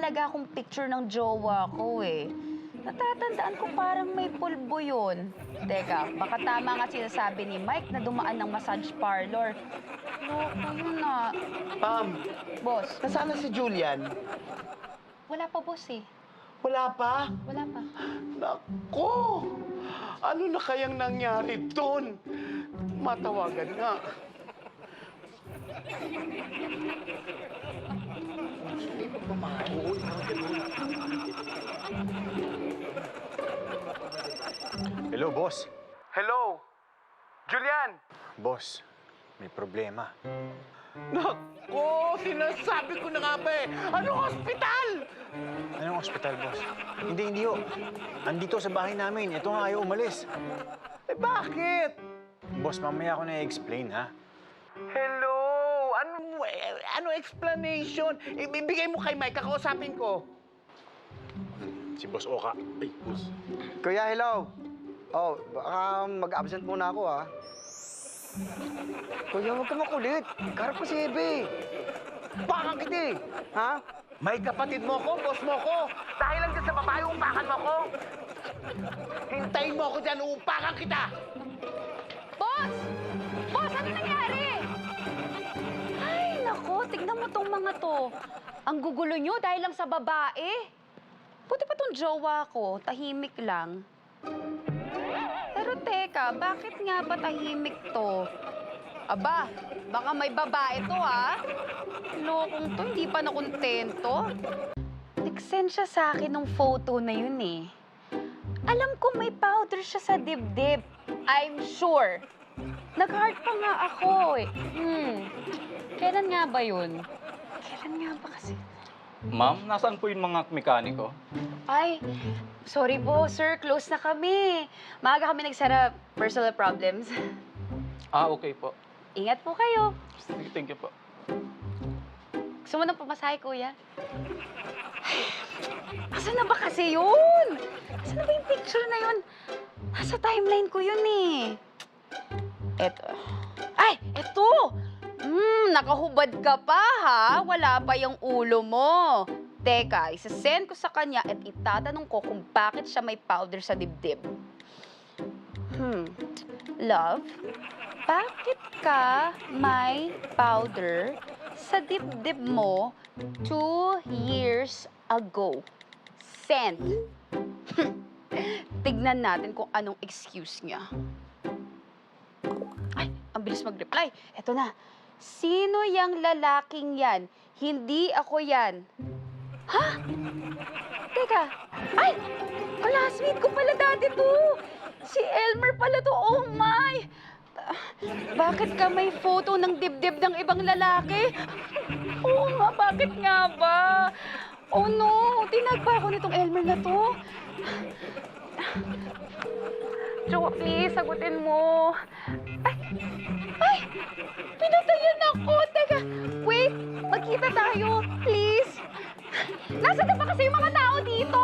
talaga akong picture ng jowa ko eh. Natatandaan ko parang may pulbo yun. Teka, baka tama nga sinasabi ni Mike na dumaan ng massage parlor. Loko yun ah. Pam, Boss, nasaan na si Julian? wala pa boss eh. Wala pa? Wala pa. Nako! Ano na kayang nangyari doon? Matawagan nga. Hello, boss. Hello? Julian? Boss, may problema. Nako! Sinasabi ko na nga ba eh! Anong ospital? Anong ospital, boss? Hindi ho. Andito sa bahay namin. Ito nga ayaw umalis. Eh bakit? Boss, mamaya ako na-explain, ha? Hello? Ano explanation? Ibigay mo kay Mike, kakausapin ko. Si Boss Oka. Ay, boss. Kuya, hello. Oh, baka mag-absent muna ako, ha? Kuya, huwag ka makulit. Karap ko si Ebe. Baka kita eh. Ha? May kapatid mo ko, boss mo ko. Dahil lang dyan sa babae, umpakan mo ko. Hintayin mo ako dyan, uupakan kita. Boss! Boss, ano nangyari? Ay, nako, tignan mo tong mga to. Ang gugulo nyo dahil lang sa babae. Buti pa tong jowa ko, tahimik lang. Pero teka, bakit nga ba tahimik to? Aba, baka may babae to ha? Lokong to, hindi pa nakontento. Nag-send siya sa akin ng photo na yun eh. Alam ko may powder siya sa dibdib. I'm sure. Nag-heart pa nga ako eh. Kailan nga ba yun? Kailan nga ba kasi? Ma'am, nasaan po yung mga mekaniko? Ay, sorry po, sir. Close na kami. Maaga kami nagsara personal problems. Ah, okay po. Ingat po kayo. Thank you po. Gusto mo ng pamasahe, kuya? Asan na ba kasi yun? Asan na ba yung picture na yun? Nasa timeline ko yun eh. Eto. Ay, eto! Nakahubad ka pa ha? Wala pa yung ulo mo. Teka, isasend ko sa kanya at itatanong ko kung bakit siya may powder sa dibdib. Love, bakit ka may powder sa dibdib mo 2 years ago? Send. Tignan natin kung anong excuse niya. Ay, ang bilis mag-reply. Eto na. Sino yang lalaking yan? Hindi ako yan. Ha? Teka. Ay! Classmate ko pala dati to. Si Elmer pala to. Oh my! Bakit ka may photo ng dibdib ng ibang lalaki? Oo nga, bakit nga ba? Oh no, tinagpa ako nitong Elmer na to. Jowa, please, sagutin mo. Ay! Pinatayan ako! Teka, wait! Magkita tayo, please! Nasaan na ba kasi yung mga tao dito?